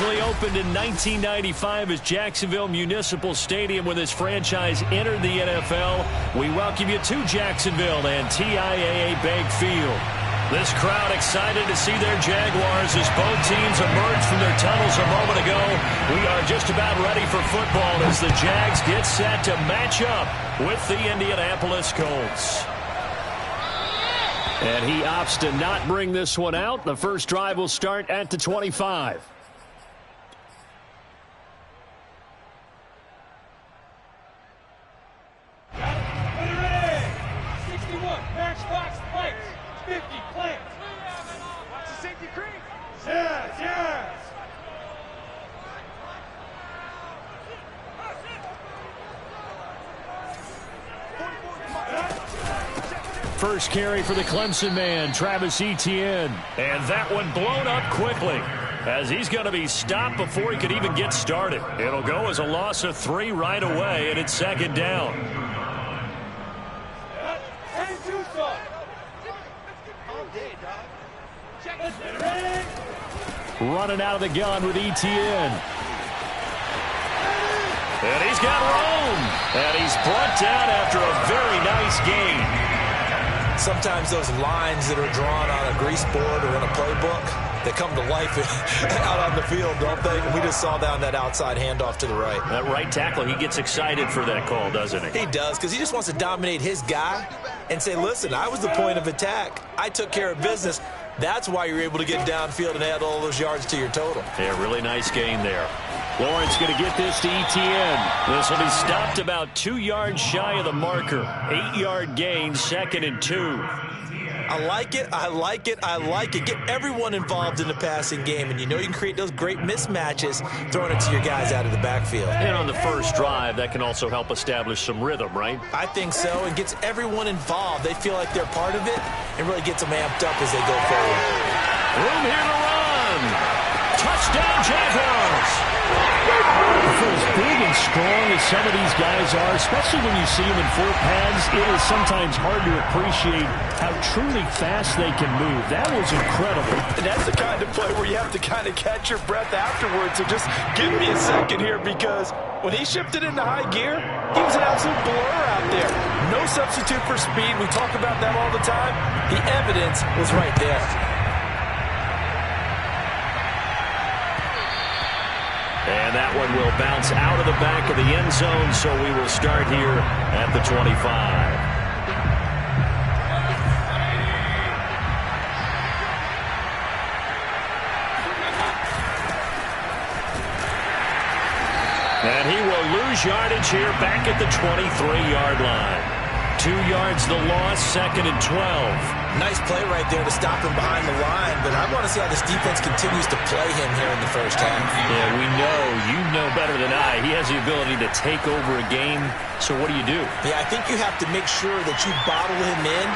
Originally opened in 1995 as Jacksonville Municipal Stadium when this franchise entered the NFL. We welcome you to Jacksonville and TIAA Bank Field. This crowd excited to see their Jaguars as both teams emerged from their tunnels a moment ago. We are just about ready for football as the Jags get set to match up with the Indianapolis Colts. And he opts to not bring this one out. The first drive will start at the 25. First carry for the Clemson man, Travis Etienne. And that one blown up quickly as he's going to be stopped before he could even get started. It'll go as a loss of 3 right away, and it's second down. Running out of the gun with Etienne. And he's got room. And he's brought down after a very nice gain. Sometimes those lines that are drawn on a grease board or in a playbook, they come to life out on the field, don't they? We just saw down that outside handoff to the right. That right tackle, he gets excited for that call, doesn't he? He does, because he just wants to dominate his guy and say, listen, I was the point of attack. I took care of business. That's why you're able to get downfield and add all those yards to your total. Yeah, really nice gain there. Lawrence going to get this to Etienne. This will be stopped about 2 yards shy of the marker. 8-yard gain, 2nd and 2. I like it, I like it, I like it. Get everyone involved in the passing game, and you know you can create those great mismatches throwing it to your guys out of the backfield. And on the first drive, that can also help establish some rhythm, right? I think so. It gets everyone involved. They feel like they're part of it and really gets them amped up as they go forward. Room here to run. Touchdown, Jaguars. For as big and strong as some of these guys are, especially when you see them in full pads, it is sometimes hard to appreciate how truly fast they can move. That was incredible. And that's the kind of play where you have to kind of catch your breath afterwards. So just give me a second here, because when he shifted into high gear, he was an absolute blur out there. No substitute for speed. We talk about that all the time. The evidence was right there. And that one will bounce out of the back of the end zone, so we will start here at the 25. And he will lose yardage here back at the 23-yard line. 2 yards the loss, 2nd and 12. Nice play right there to stop him behind the line, but I want to see how this defense continues to play him here in the first half. Yeah, we know. You know better than I. He has the ability to take over a game, so what do you do? Yeah, I think you have to make sure that you bottle him in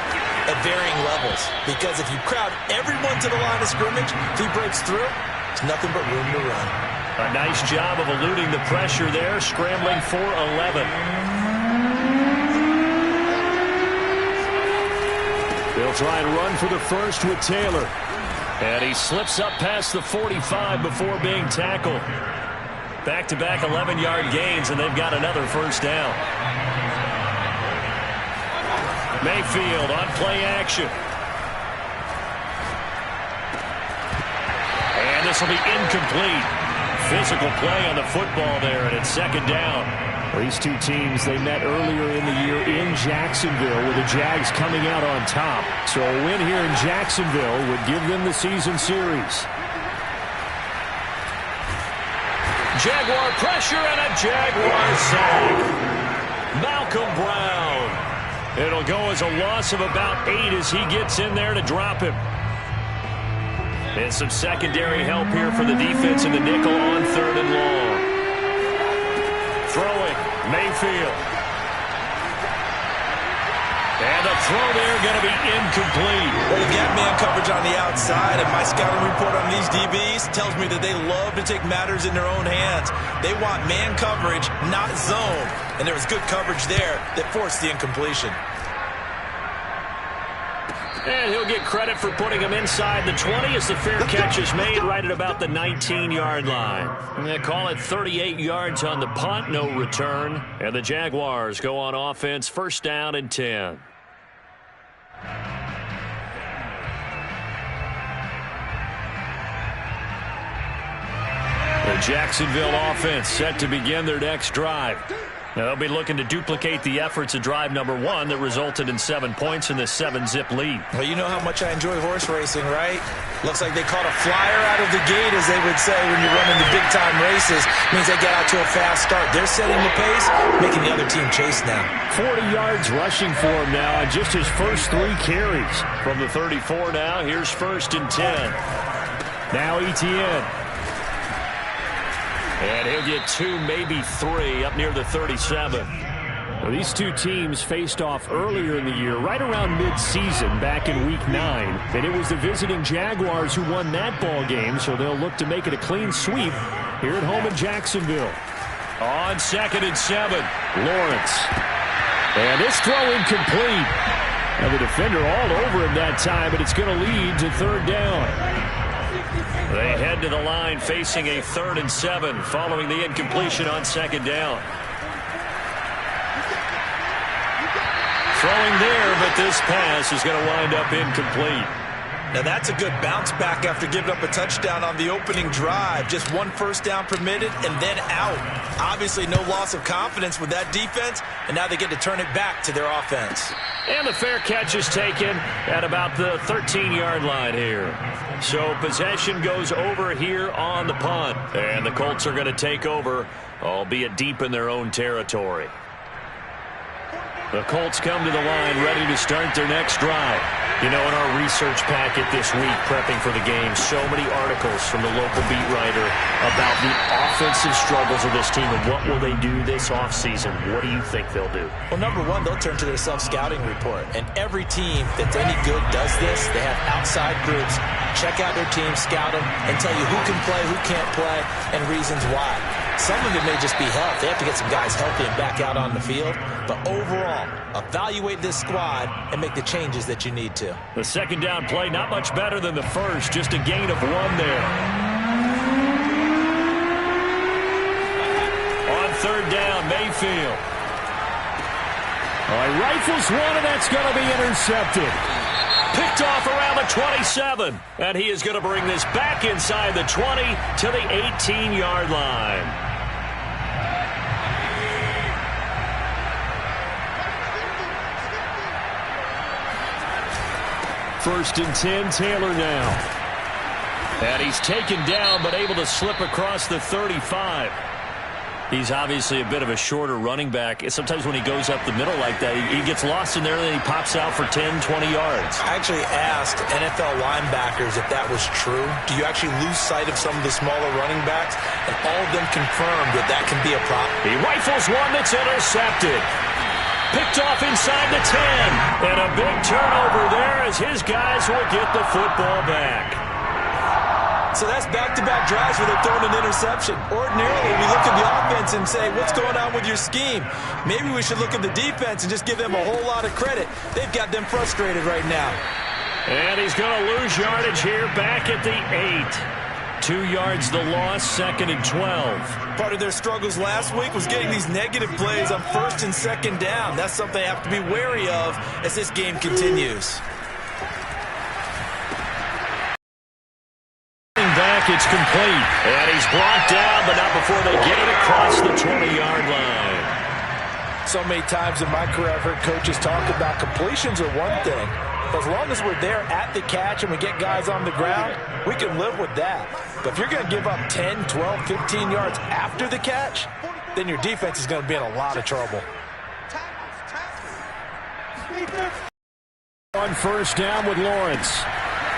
at varying levels, because if you crowd everyone to the line of scrimmage, if he breaks through, it's nothing but room to run. A nice job of eluding the pressure there, scrambling for 11. They'll try and run for the first with Taylor. And he slips up past the 45 before being tackled. Back-to-back 11-yard gains, and they've got another first down. Mayfield on play action. And this will be incomplete. Physical play on the football there, and it's second down. These two teams, they met earlier in the year in Jacksonville with the Jags coming out on top. So a win here in Jacksonville would give them the season series. Jaguar pressure and a Jaguar sack. Malcolm Brown. It'll go as a loss of about 8 as he gets in there to drop him. And some secondary help here for the defense in the nickel on 3rd and long. Throwing, Mayfield. And the throw there going to be incomplete. Well, you've got man coverage on the outside, and my scouting report on these DBs tells me that they love to take matters in their own hands. They want man coverage, not zone. And there was good coverage there that forced the incompletion. And he'll get credit for putting him inside the 20 as the fair catch is made right at about the 19-yard line. And they call it 38 yards on the punt, no return. And the Jaguars go on offense, first down and 10. The Jacksonville offense set to begin their next drive. Now they'll be looking to duplicate the efforts of drive number 1 that resulted in 7 points in this 7-zip lead. Well, you know how much I enjoy horse racing, right? Looks like they caught a flyer out of the gate, as they would say when you're running the big-time races. Means they get out to a fast start. They're setting the pace, making the other team chase now. 40 yards rushing for him now on just his first 3 carries. From the 34 now, here's first and 10. Now Etienne. And he'll get 2, maybe 3, up near the 37. Well, these two teams faced off earlier in the year, right around mid-season, back in Week 9. And it was the visiting Jaguars who won that ball game, so they'll look to make it a clean sweep here at home in Jacksonville. On 2nd and 7, Lawrence. And this throw incomplete. Now the defender all over him that time, but it's going to lead to 3rd down. They head to the line facing a 3rd and 7 following the incompletion on 2nd down. Throwing there, but this pass is going to wind up incomplete. Now that's a good bounce back after giving up a touchdown on the opening drive. Just 1 first down permitted and then out. Obviously no loss of confidence with that defense, and now they get to turn it back to their offense. And the fair catch is taken at about the 13-yard line here. So possession goes over here on the punt. And the Colts are going to take over, albeit deep in their own territory. The Colts come to the line ready to start their next drive. You know, in our research packet this week, prepping for the game, so many articles from the local beat writer about the offensive struggles of this team and what will they do this offseason. What do you think they'll do? Well, number 1, they'll turn to their self-scouting report. And every team that's any good does this. They have outside groups, check out their team, scout them, and tell you who can play, who can't play, and reasons why. Some of it may just be health. They have to get some guys healthy and back out on the field. But overall, evaluate this squad and make the changes that you need to. The 2nd down play, not much better than the first. Just a gain of 1 there. On 3rd down, Mayfield. Rifles one, and that's going to be intercepted. Picked off around the 27. And he is going to bring this back inside the 20 to the 18-yard line. First and 10, Taylor now. And he's taken down, but able to slip across the 35. He's obviously a bit of a shorter running back. Sometimes when he goes up the middle like that, he gets lost in there, and then he pops out for 10, 20 yards. I actually asked NFL linebackers if that was true. Do you actually lose sight of some of the smaller running backs? And all of them confirmed that that can be a problem. He rifles one that's intercepted. Picked off inside the 10. And a big turnover there as his guys will get the football back. So that's back-to-back drives where they're throwing an interception. Ordinarily, we look at the offense and say, what's going on with your scheme? Maybe we should look at the defense and just give them a whole lot of credit. They've got them frustrated right now. And he's going to lose yardage here back at the 8. 2 yards the loss, 2nd and 12. Part of their struggles last week was getting these negative plays on 1st and 2nd down. That's something they have to be wary of as this game continues. It's complete, and he's brought down, but not before they get it across the 20-yard line. So many times in my career, I've heard coaches talk about completions are one thing. But as long as we're there at the catch and we get guys on the ground, we can live with that. But if you're going to give up 10, 12, 15 yards after the catch, then your defense is going to be in a lot of trouble. On 1st down with Lawrence.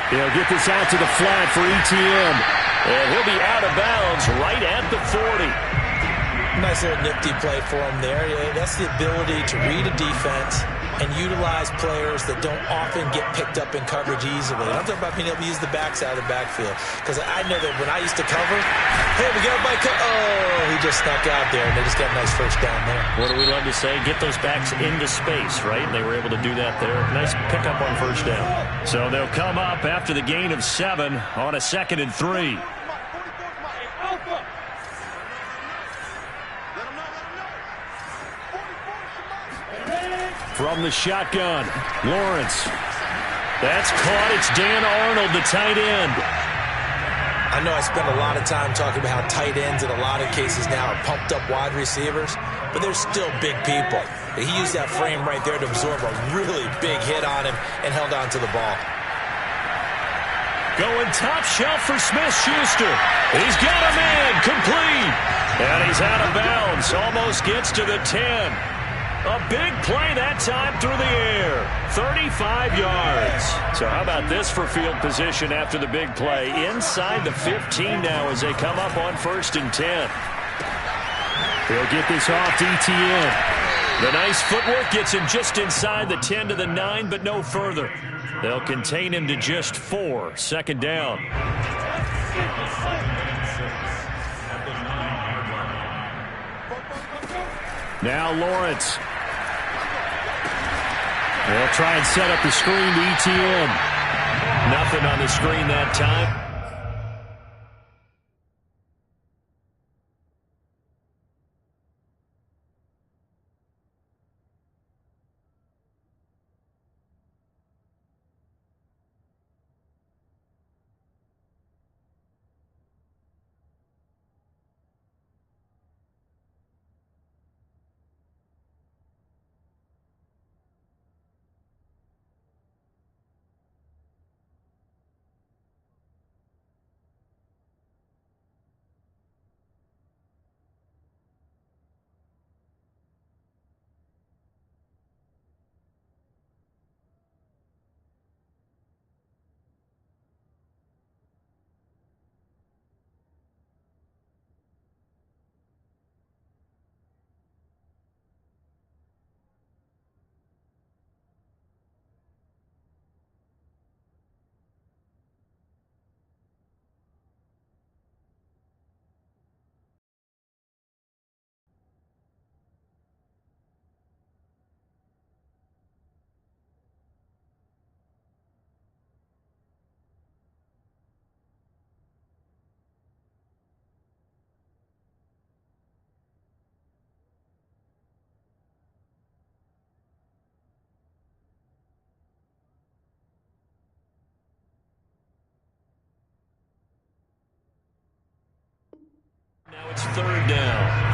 He'll get this out to the flat for Etienne. And he'll be out of bounds right at the 40. Nice little nifty play for him there. Yeah, that's the ability to read a defense and utilize players that don't often get picked up in coverage easily. And I'm talking about being able to use the backside of the backfield. Because I know that when I used to cover, hey, we got Mike. Oh, he just snuck out there, and they just got a nice first down there. What do we love to say? Get those backs into space, right? And they were able to do that there. Nice pickup on first down. So they'll come up after the gain of 7 on a 2nd and 3. From the shotgun, Lawrence. That's caught. It's Dan Arnold, the tight end. I know I spend a lot of time talking about how tight ends in a lot of cases now are pumped up wide receivers, but they're still big people. He used that frame right there to absorb a really big hit on him and held on to the ball. Going top shelf for Smith-Schuster. He's got a man complete. And he's out of bounds. Almost gets to the 10. A big play that time through the air. 35 yards. So how about this for field position after the big play? Inside the 15 now as they come up on 1st and 10. They'll get this off to ETN. The nice footwork gets him just inside the 10 to the 9, but no further. They'll contain him to just 4. 2nd down. Now Lawrence. They'll try and set up the screen to ETN. Nothing on the screen that time. Now it's 3rd down.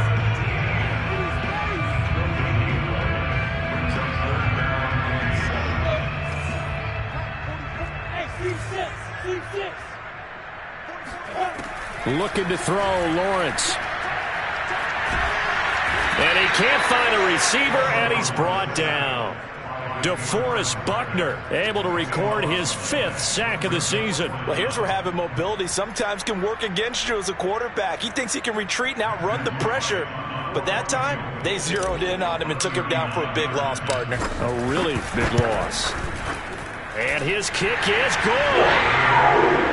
Looking to throw, Lawrence. And he can't find a receiver, and he's brought down. DeForest Buckner able to record his 5th sack of the season. Well, here's where having mobility sometimes can work against you as a quarterback. He thinks he can retreat and outrun the pressure. But that time, they zeroed in on him and took him down for a big loss, partner. A really big loss. And his kick is good.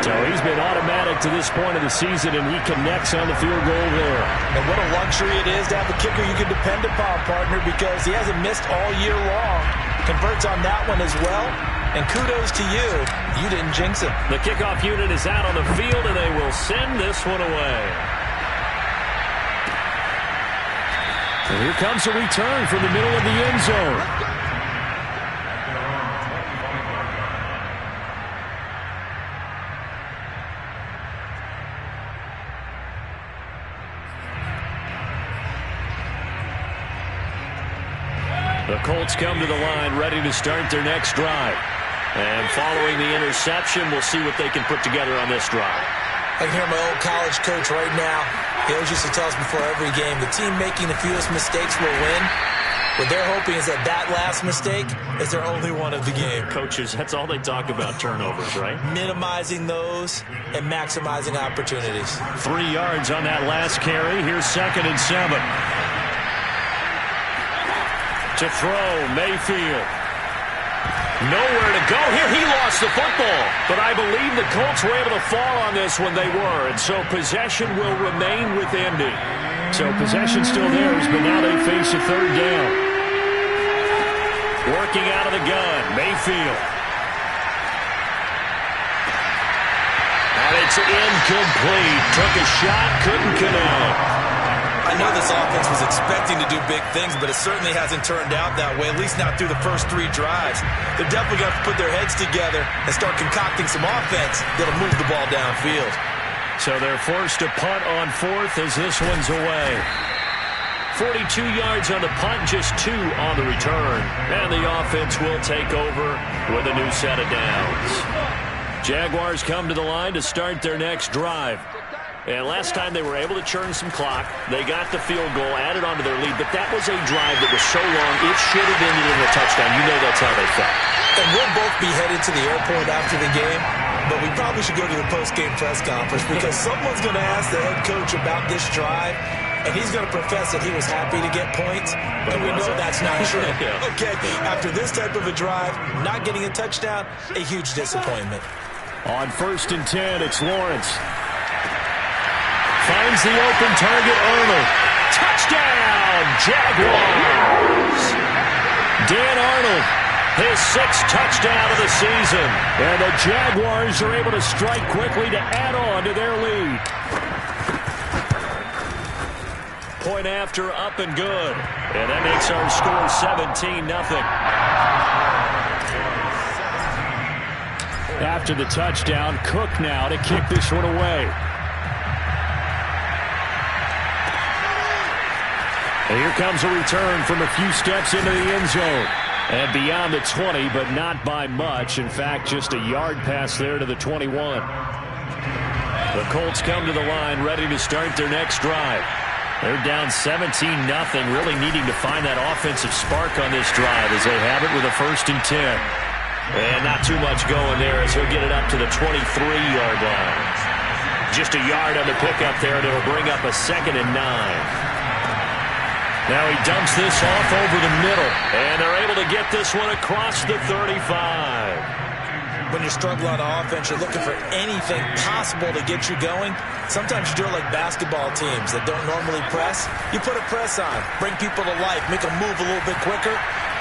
So he's been automatic to this point of the season, and he connects on the field goal there. And what a luxury it is to have a kicker you can depend upon, partner, because he hasn't missed all year long. Converts on that one as well. And kudos to you. You didn't jinx it. The kickoff unit is out on the field, and they will send this one away. And here comes a return from the middle of the end zone. The Colts come to the line ready to start their next drive. And following the interception, we'll see what they can put together on this drive. I can hear my old college coach right now. He always used to tell us before every game, the team making the fewest mistakes will win. What they're hoping is that that last mistake is their only one of the game. Coaches, that's all they talk about, turnovers, right? Minimizing those and maximizing opportunities. 3 yards on that last carry. Here's 2nd and 7. To throw, Mayfield. Nowhere to go here. He lost the football. But I believe the Colts were able to fall on this when they were. And so possession will remain with Indy. So possession still theirs, but now they face a third down. Working out of the gun, Mayfield. And it's incomplete. Took a shot, couldn't connect. I know this offense was expecting to do big things, but it certainly hasn't turned out that way, at least not through the first 3 drives. They're definitely going to have to put their heads together and start concocting some offense that'll move the ball downfield. So they're forced to punt on 4th as this one's away. 42 yards on the punt, just 2 on the return. And the offense will take over with a new set of downs. Jaguars come to the line to start their next drive. And last time they were able to churn some clock. They got the field goal, added onto their lead. But that was a drive that was so long, it should have ended in a touchdown. You know that's how they felt. And we'll both be headed to the airport after the game. But we probably should go to the post-game press conference because someone's going to ask the head coach about this drive. And he's going to profess that he was happy to get points. And we know that's not true. Yeah. Okay, after this type of a drive, not getting a touchdown, a huge disappointment. On 1st and 10, it's Lawrence. Finds the open target, Arnold. Touchdown, Jaguars! Dan Arnold, his 6th touchdown of the season. And the Jaguars are able to strike quickly to add on to their lead. Point after, up and good. And that makes our score 17-0. After the touchdown, Cook now to kick this one away. And here comes a return from a few steps into the end zone. And beyond the 20, but not by much. In fact, just a yard pass there to the 21. The Colts come to the line ready to start their next drive. They're down 17-0, really needing to find that offensive spark on this drive as they have it with a 1st and 10. And not too much going there as he'll get it up to the 23-yard line. Just a yard on the pickup there, and it'll bring up a 2nd and 9. Now he dumps this off over the middle, and they're able to get this one across the 35. When you're struggling on offense, you're looking for anything possible to get you going. Sometimes you do it like basketball teams that don't normally press. You put a press on, bring people to life, make them move a little bit quicker.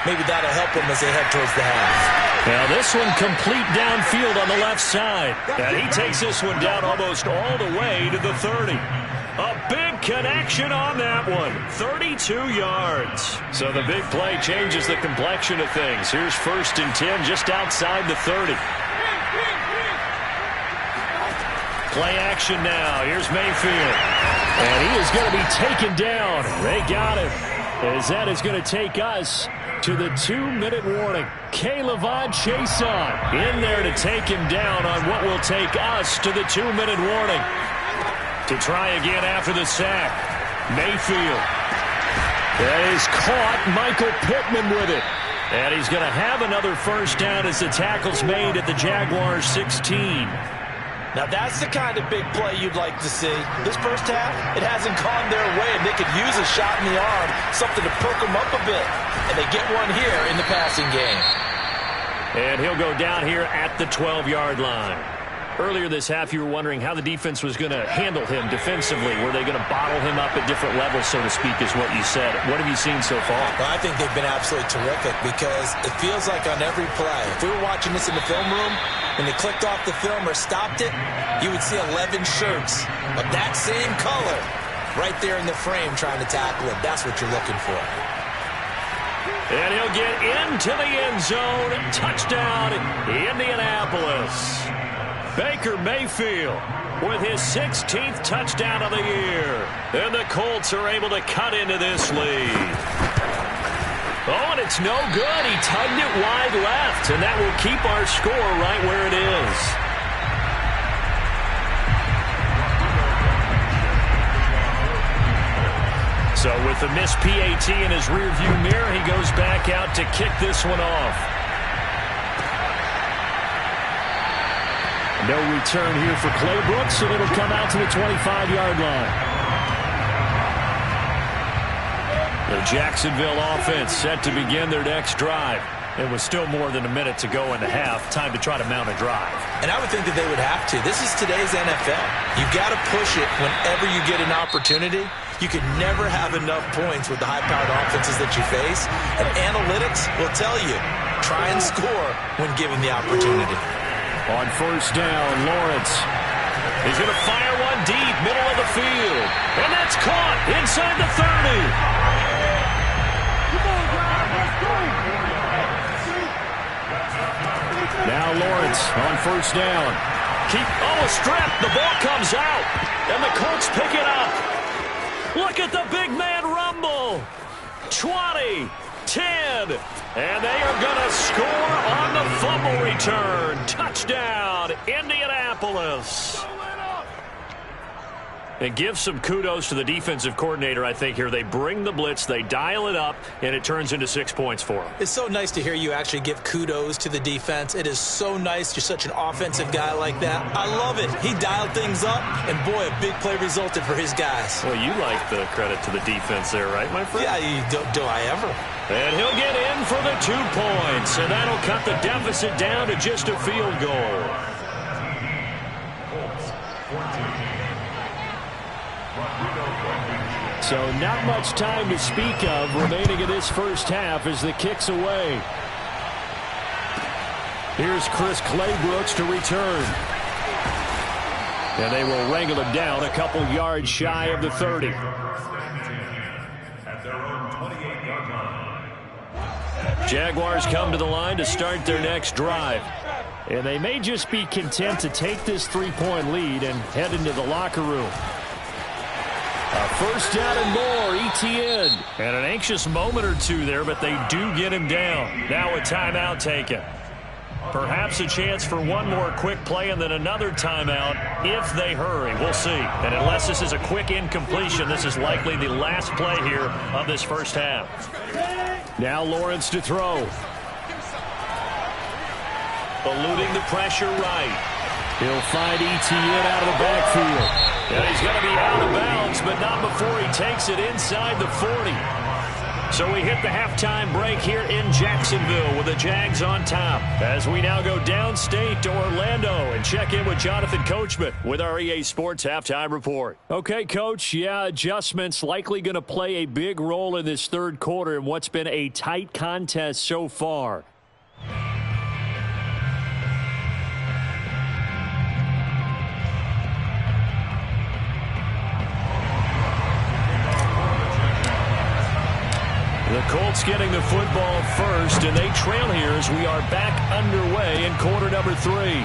Maybe that'll help them as they head towards the half. Now this one complete downfield on the left side. And he takes this one down almost all the way to the 30. A big connection on that one. 32 yards. So the big play changes the complexion of things. Here's 1st and 10 just outside the 30. Play action now. Here's Mayfield. And he is going to be taken down. They got him. As that is going to take us to the 2-minute warning. K'Lavon Chaisson in there to take him down on what will take us to the 2-minute warning. To try again after the sack. Mayfield. That is caught. Michael Pittman with it. And he's going to have another 1st down as the tackle's made at the Jaguars 16. Now that's the kind of big play you'd like to see. This first half, it hasn't gone their way, and they could use a shot in the arm, something to perk them up a bit. And they get one here in the passing game. And he'll go down here at the 12-yard line. Earlier this half, you were wondering how the defense was going to handle him defensively. Were they going to bottle him up at different levels, so to speak, is what you said. What have you seen so far? Well, I think they've been absolutely terrific because it feels like on every play, if we were watching this in the film room, when they clicked off the film or stopped it, you would see 11 shirts of that same color right there in the frame trying to tackle him. That's what you're looking for. And he'll get into the end zone. Touchdown, Indianapolis. Baker Mayfield with his 16th touchdown of the year. And the Colts are able to cut into this lead. Oh, and it's no good. He tugged it wide left, and that will keep our score right where it is. So with the missed PAT in his rearview mirror, he goes back out to kick this one off. No return here for Claybrooks, and it'll come out to the 25-yard line. The Jacksonville offense set to begin their next drive. It was still more than a minute to go in the half. Time to try to mount a drive. And I would think that they would have to. This is today's NFL. You've got to push it whenever you get an opportunity. You can never have enough points with the high-powered offenses that you face. And analytics will tell you, try and score when given the opportunity. On first down, Lawrence. He's going to fire one deep, middle of the field. And that's caught inside the 30. Now Lawrence on first down. A strip. The ball comes out. And the Colts pick it up. Look at the big man rumble. 20, 10. And they are going to score on the fumble return. Touchdown, Indianapolis. And give some kudos to the defensive coordinator, I think, here. They bring the blitz, they dial it up, and it turns into 6 points for them. It's so nice to hear you actually give kudos to the defense. It is so nice. You're such an offensive guy like that. I love it. He dialed things up, and boy, a big play resulted for his guys. Well, you like the credit to the defense there, right, my friend? Yeah, do I ever? And he'll get in for the 2 points, and that'll cut the deficit down to just a field goal. So not much time to speak of remaining in this first half as the kick's away. Here's Chris Claybrooks to return. And they will wrangle him down a couple yards shy of the 30. Jaguars come to the line to start their next drive. And they may just be content to take this 3-point lead and head into the locker room. First down and more, ETN. And an anxious moment or two there, but they do get him down. Now a timeout taken. Perhaps a chance for one more quick play and then another timeout if they hurry. We'll see. And unless this is a quick incompletion, this is likely the last play here of this first half. Now Lawrence to throw. Eluding the pressure right. He'll find ETN out of the backfield. And he's going to be out of bounds, but not before he takes it inside the 40. So we hit the halftime break here in Jacksonville with the Jags on top. As we now go downstate to Orlando and check in with Jonathan Coachman with our EA Sports Halftime Report. Okay, Coach, adjustments likely going to play a big role in this third quarter in what's been a tight contest so far. The Colts getting the football first, and they trail here as we are back underway in quarter number 3.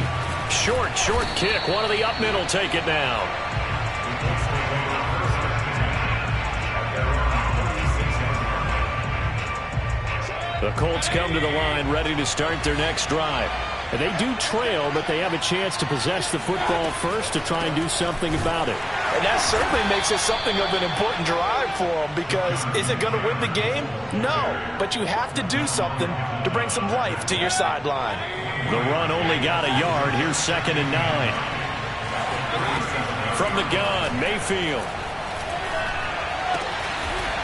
Short kick. One of the up middle take it now. The Colts come to the line ready to start their next drive. And they do trail, but they have a chance to possess the football first to try and do something about it. And that certainly makes it something of an important drive for them, because is it going to win the game? No, but you have to do something to bring some life to your sideline. The run only got a yard. Here's 2nd and 9. From the gun, Mayfield.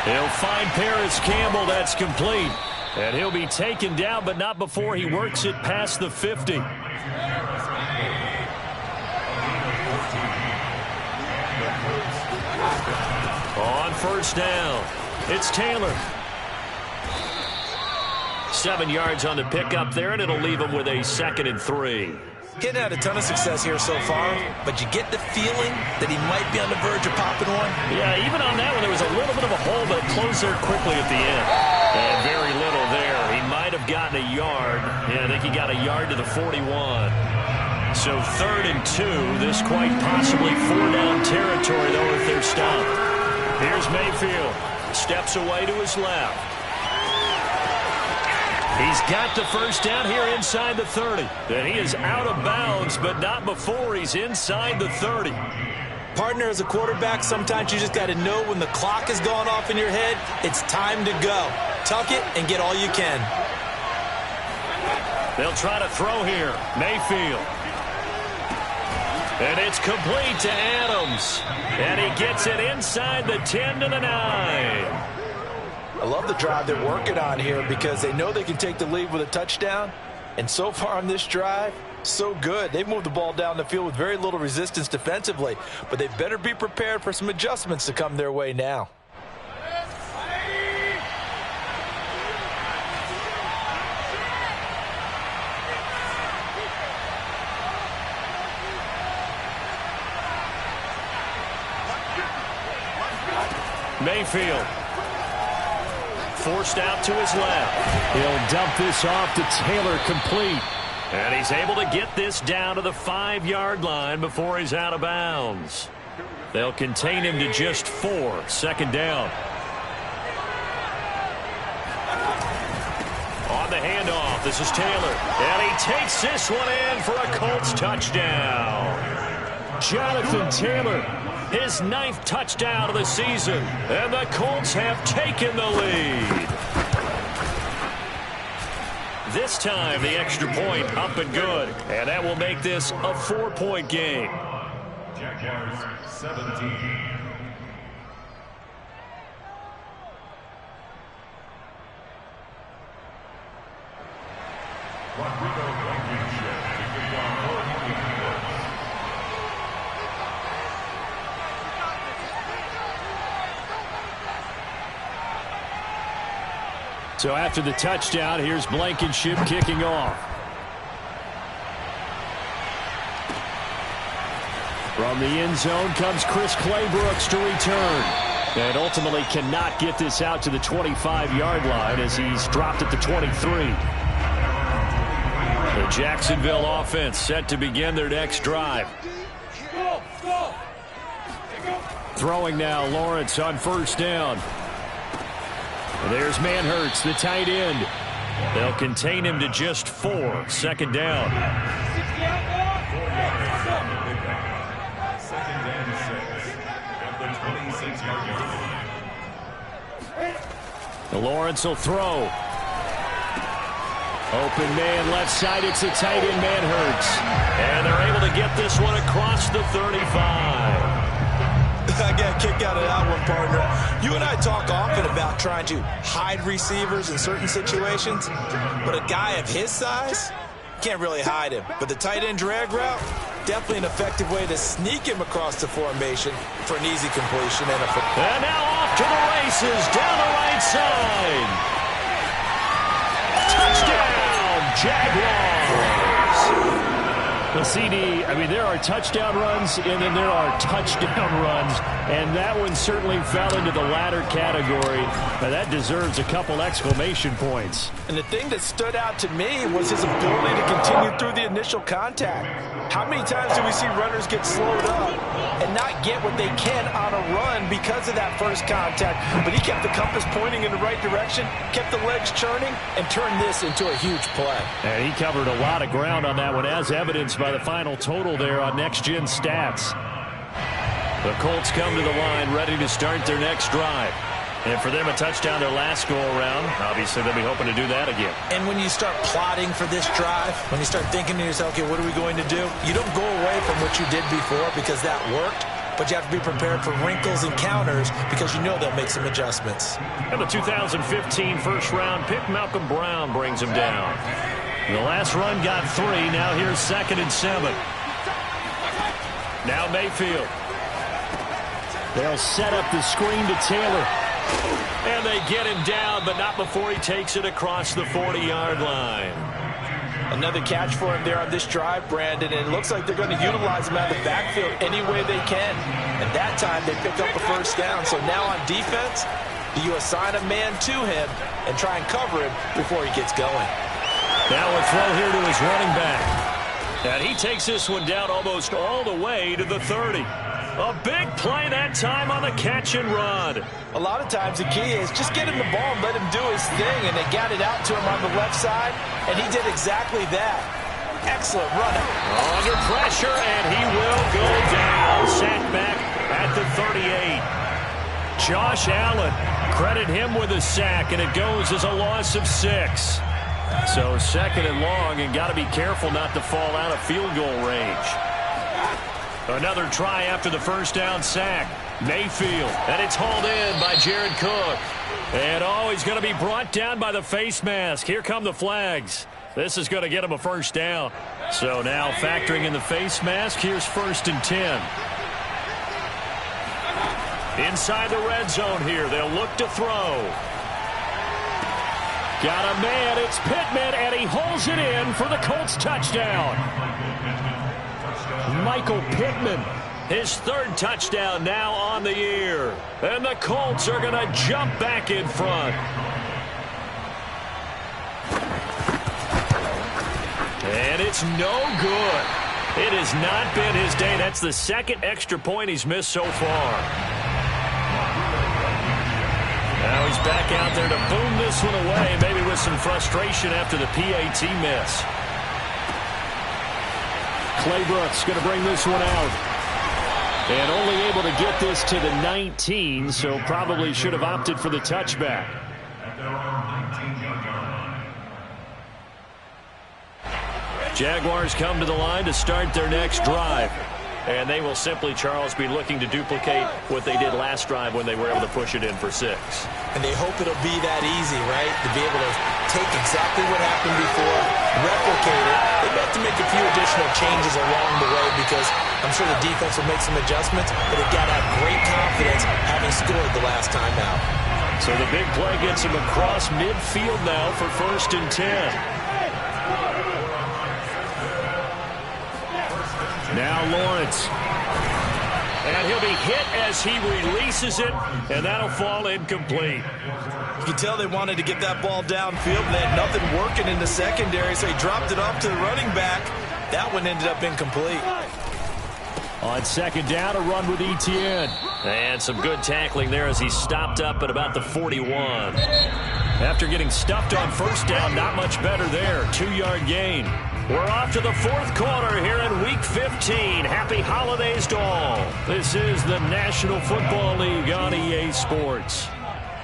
He'll find Paris Campbell. That's complete. And he'll be taken down, but not before he works it past the 50. On first down, it's Taylor. 7 yards on the pickup there, and it'll leave him with a 2nd and 3. Getting had a ton of success here so far, but you get the feeling that he might be on the verge of popping one. Yeah, even on that one, there was a little bit of a hole, but it closed there quickly at the end. And very little there. He might have gotten a yard. Yeah, I think he got a yard to the 41. So 3rd and 2. This quite possibly 4-down territory, though, if they're stopped. Here's Mayfield. Steps away to his left. He's got the first down here inside the 30. And he is out of bounds, but not before he's inside the 30. Partner, as a quarterback, sometimes you just got to know when the clock has gone off in your head, it's time to go. Tuck it and get all you can. They'll try to throw here. Mayfield. And it's complete to Adams. And he gets it inside the 10 to the 9. I love love the drive they're working on here because they know they can take the lead with a touchdown. And so far on this drive, so good. They've moved the ball down the field with very little resistance defensively, but they better be prepared for some adjustments to come their way now. Mayfield forced out to his left. He'll dump this off to Taylor, complete. And he's able to get this down to the 5-yard line before he's out of bounds. They'll contain him to just 4. Second down. On the handoff, this is Taylor. And he takes this one in for a Colts touchdown. Jonathan Taylor, his 9th touchdown of the season. And the Colts have taken the lead. This time, the extra point up and good. And that will make this a 4-point game. Jaguars 17. So after the touchdown, here's Blankenship kicking off. From the end zone comes Chris Claybrooks to return. And ultimately cannot get this out to the 25-yard line as he's dropped at the 23. The Jacksonville offense set to begin their next drive. Throwing now, Lawrence on first down. And there's Manhurts, the tight end. They'll contain him to just 4. Second down. Lawrence will throw. Open man left side. It's the tight end, Manhurts. And they're able to get this one across the 35. I got a kick out of that one, partner. You and I talk often about trying to hide receivers in certain situations, but a guy of his size can't really hide him. But the tight end drag route, definitely an effective way to sneak him across the formation for an easy completion. And now off to the races down the right side. Touchdown, Jaguars. The CD, I mean, there are touchdown runs, and then there are touchdown runs, and that one certainly fell into the latter category. Now, that deserves a couple exclamation points. And the thing that stood out to me was his ability to continue through the initial contact. How many times do we see runners get slowed up and not get what they can on a run because of that first contact? But he kept the compass pointing in the right direction, kept the legs churning, and turned this into a huge play. And he covered a lot of ground on that one, as evidenced by the final total there on Next Gen Stats. The Colts come to the line ready to start their next drive. And for them, a touchdown their last go-around. Obviously, they'll be hoping to do that again. And when you start plotting for this drive, when you start thinking to yourself, okay, what are we going to do? You don't go away from what you did before because that worked, but you have to be prepared for wrinkles and counters because you know they'll make some adjustments. And the 2015 first-round pick, Malcolm Brown, brings him down. The last run got 3. Now here's 2nd and 7. Now Mayfield. They'll set up the screen to Taylor. And they get him down, but not before he takes it across the 40-yard line. Another catch for him there on this drive, Brandon, and it looks like they're going to utilize him out of the backfield any way they can. And that time they pick up a first down. So now on defense, do you assign a man to him and try and cover him before he gets going? Now a throw here to his running back. And he takes this one down almost all the way to the 30. A big play that time on the catch and run. A lot of times the key is just get him the ball and let him do his thing, and they got it out to him on the left side, and he did exactly that. Excellent run. Under pressure, and he will go down. Sacked back at the 38. Josh Allen, credit him with a sack, and it goes as a loss of 6. So 2nd and long, and got to be careful not to fall out of field goal range. Another try after the first down sack. Mayfield, and it's hauled in by Jared Cook. And he's going to be brought down by the face mask. Here come the flags. This is going to get him a first down. So now factoring in the face mask, here's 1st and 10. Inside the red zone here, they'll look to throw. Got a man, it's Pittman, and he holds it in for the Colts touchdown. Michael Pittman, his 3rd touchdown now on the year. And the Colts are going to jump back in front. And it's no good. It has not been his day. That's the 2nd extra point he's missed so far. Now he's back out there to boom this one away, maybe with some frustration after the PAT miss. Claybrooks going to bring this one out. And only able to get this to the 19, so probably should have opted for the touchback. Jaguars come to the line to start their next drive. And they will simply, Charles, be looking to duplicate what they did last drive when they were able to push it in for 6. And they hope it'll be that easy, right? To be able to take exactly what happened before, replicate it. They have to make a few additional changes along the way because I'm sure the defense will make some adjustments, but they've got to have great confidence having scored the last time out. So the big play gets him across midfield now for 1st and 10. Now Lawrence. And he'll be hit as he releases it, and that'll fall incomplete. You can tell they wanted to get that ball downfield, and they had nothing working in the secondary, so he dropped it off to the running back. That one ended up incomplete. On 2nd down, a run with Etienne. And some good tackling there as he stopped up at about the 41. After getting stuffed on 1st down, not much better there. 2-yard gain. We're off to the 4th quarter here in Week 15. Happy holidays to all. This is the National Football League on EA Sports.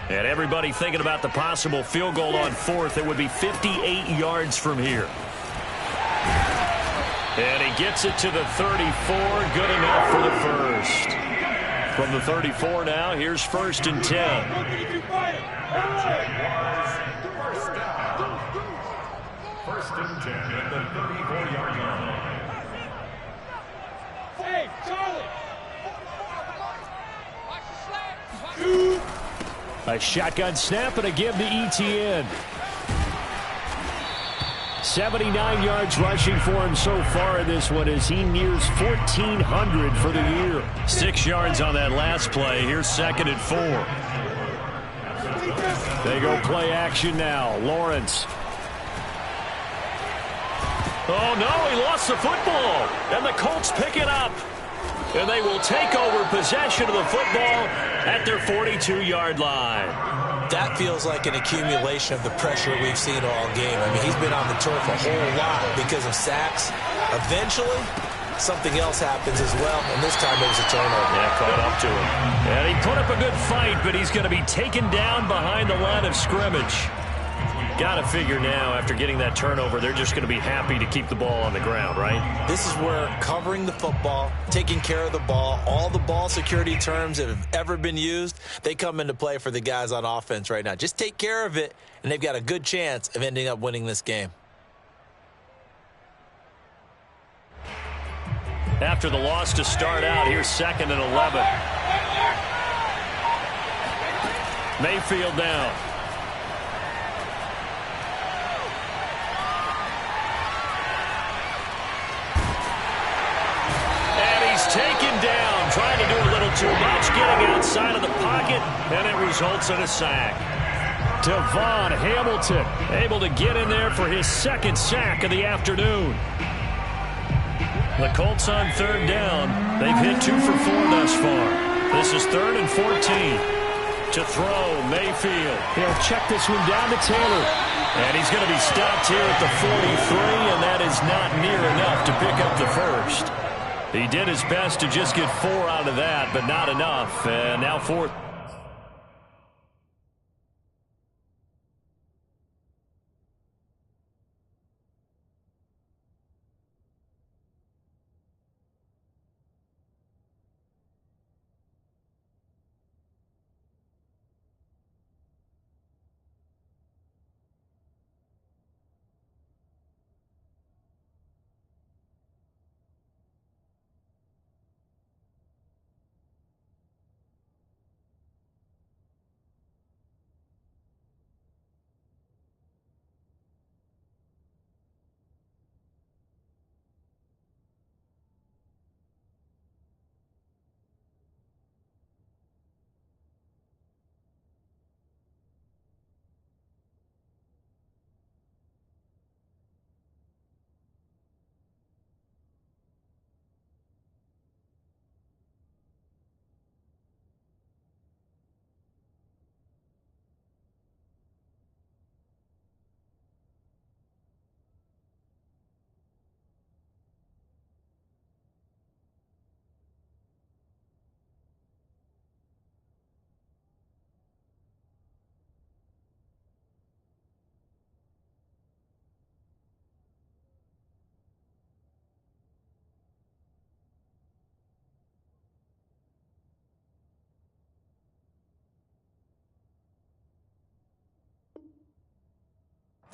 And everybody thinking about the possible field goal on 4th. It would be 58 yards from here. And he gets it to the 34. Good enough for the 1st. From the 34 now, here's 1st and 10. First and 10 at the 34-yard line. Hey, Charlie! A shotgun snap and a give to Etienne. 79 yards rushing for him so far in this one as he nears 1,400 for the year. 6 yards on that last play. Here's 2nd and 4. They go play action now. Lawrence. Oh, no, he lost the football. And the Colts pick it up. And they will take over possession of the football at their 42-yard line. That feels like an accumulation of the pressure we've seen all game. I mean, he's been on the turf a whole lot because of sacks. Eventually, something else happens as well, and this time it was a turnover. Yeah, caught up to him. And he put up a good fight, but he's going to be taken down behind the line of scrimmage. Got to figure now, after getting that turnover, they're just going to be happy to keep the ball on the ground, right? This is where covering the football, taking care of the ball, all the ball security terms that have ever been used, they come into play for the guys on offense right now. Just take care of it, and they've got a good chance of ending up winning this game. After the loss to start out, here's 2nd and 11. Mayfield down. Taken down, trying to do a little too much, getting outside of the pocket, and it results in a sack. Devon Hamilton able to get in there for his 2nd sack of the afternoon. The Colts on 3rd down. They've hit 2 for 4 thus far. This is 3rd and 14. To throw, Mayfield. He'll check this one down to Taylor. And he's going to be stopped here at the 43, and that is not near enough to pick up the 1st. He did his best to just get 4 out of that, but not enough. And now 4th.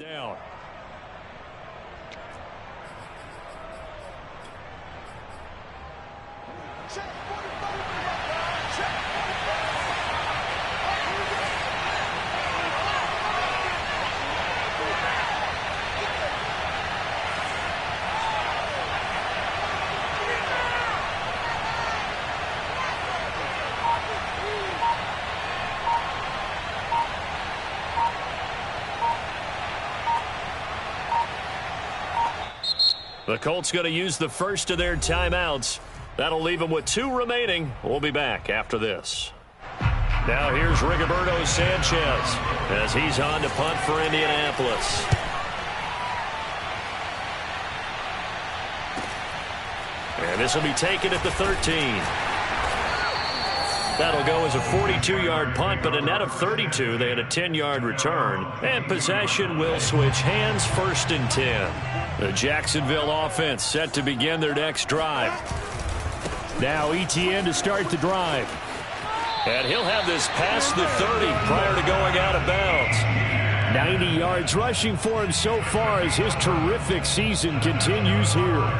down. The Colts going to use the first of their timeouts. That'll leave them with 2 remaining. We'll be back after this. Now here's Rigoberto Sanchez as he's on to punt for Indianapolis. And this will be taken at the 13. That'll go as a 42-yard punt, but a net of 32. They had a 10-yard return. And possession will switch hands, 1st and 10. The Jacksonville offense set to begin their next drive. Now Etienne to start the drive. And he'll have this past the 30 prior to going out of bounds. 90 yards rushing for him so far as his terrific season continues here.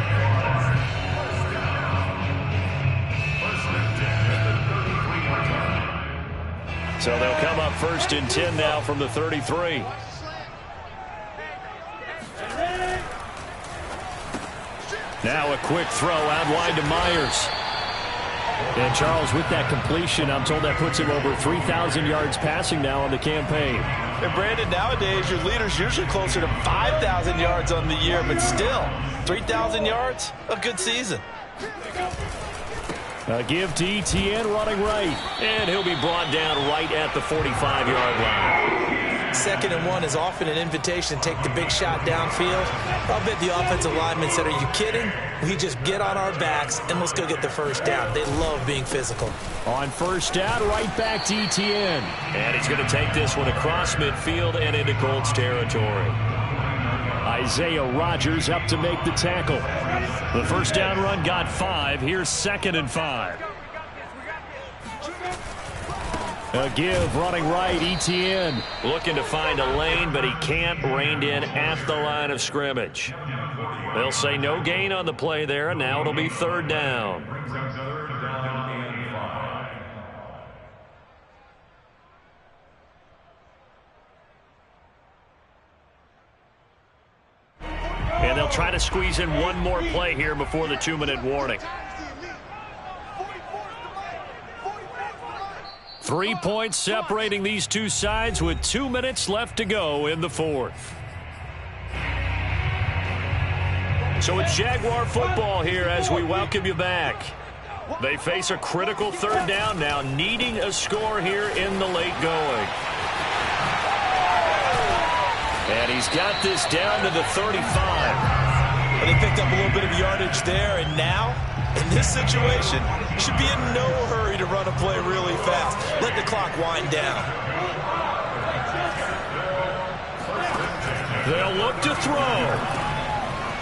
So they'll come up 1st and 10 now from the 33. Now a quick throw out wide to Myers. And Charles, with that completion, I'm told that puts him over 3,000 yards passing now on the campaign. And Brandon, nowadays your leader's usually closer to 5,000 yards on the year, but still, 3,000 yards, a good season. A give to Etienne running right. And he'll be brought down right at the 45-yard line. 2nd and 1 is often an invitation to take the big shot downfield. I'll bet the offensive linemen said, are you kidding? We just get on our backs and let's go get the first down. They love being physical. On 1st down, right back to Etienne. And he's going to take this one across midfield and into Colts territory. Isaiah Rodgers up to make the tackle. The 1st down run got 5. Here's 2nd and 5. A give running right, Etienne. Looking to find a lane, but he can't. Reined in at the line of scrimmage. They'll say no gain on the play there, and now it'll be 3rd down. And they'll try to squeeze in one more play here before the 2-minute warning. 3 points separating these two sides with 2 minutes left to go in the 4th. So it's Jaguar football here as we welcome you back. They face a critical 3rd down now, needing a score here in the late going. And he's got this down to the 35. Well, they picked up a little bit of yardage there, and now, in this situation, should be in no hurry to run a play really fast. Let the clock wind down. They'll look to throw.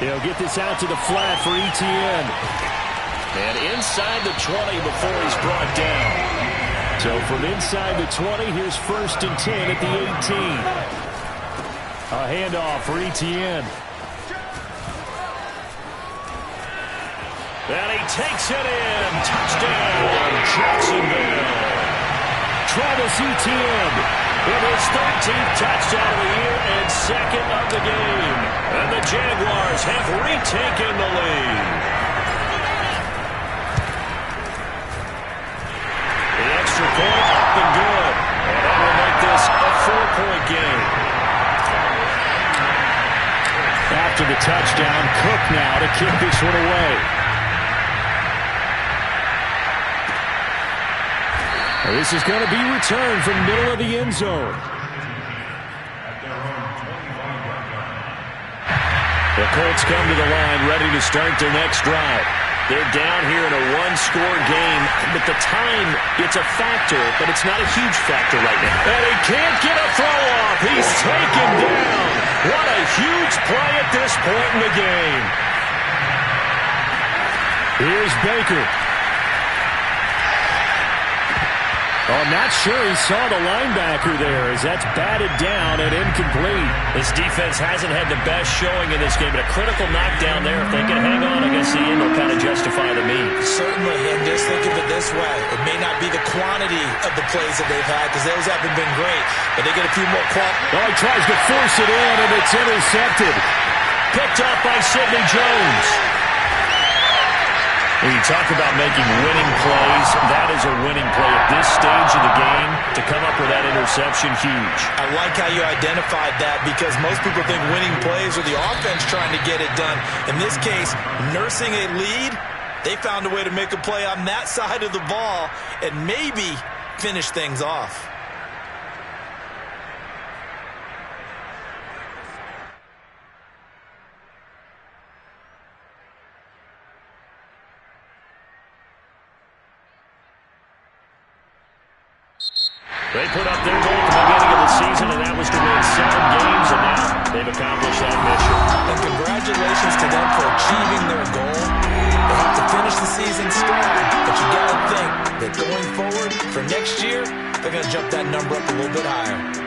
He'll get this out to the flat for Etienne. And inside the 20 before he's brought down. So from inside the 20, here's 1st and 10 at the 18. A handoff for Etienne. And he takes it in. Touchdown, Jacksonville. Travis Etienne with his 13th touchdown of the year and 2nd of the game. And the Jaguars have retaken the lead. The extra point up and good. And that will make this a 4-point game. After the touchdown, Cook now to kick this one away. This is going to be returned from middle of the end zone. The Colts come to the line ready to start their next drive. They're down here in a one-score game, but the time, it's a factor, but it's not a huge factor right now. And he can't get a throw off. He's taken down. What a huge play at this point in the game. Here's Baker. Oh, I'm not sure he saw the linebacker there as that's batted down and incomplete. This defense hasn't had the best showing in this game, but a critical knockdown there. If they can hang on against the end, they'll kind of justify the means. Certainly, and just think of it this way. It may not be the quantity of the plays that they've had because those haven't been great, but they get a few more Oh, he tries to force it in, and it's intercepted. Picked up by Sidney Jones. When you talk about making winning plays, that is a winning play at this stage of the game. To come up with that interception, huge. I like how you identified that because most people think winning plays are the offense trying to get it done. In this case, nursing a lead, they found a way to make a play on that side of the ball and maybe finish things off. They put up their goal at the beginning of the season, and that was to win 7 games, and now they've accomplished that mission. And congratulations to them for achieving their goal. They have to finish the season strong, but you got to think that going forward for next year, they're going to jump that number up a little bit higher.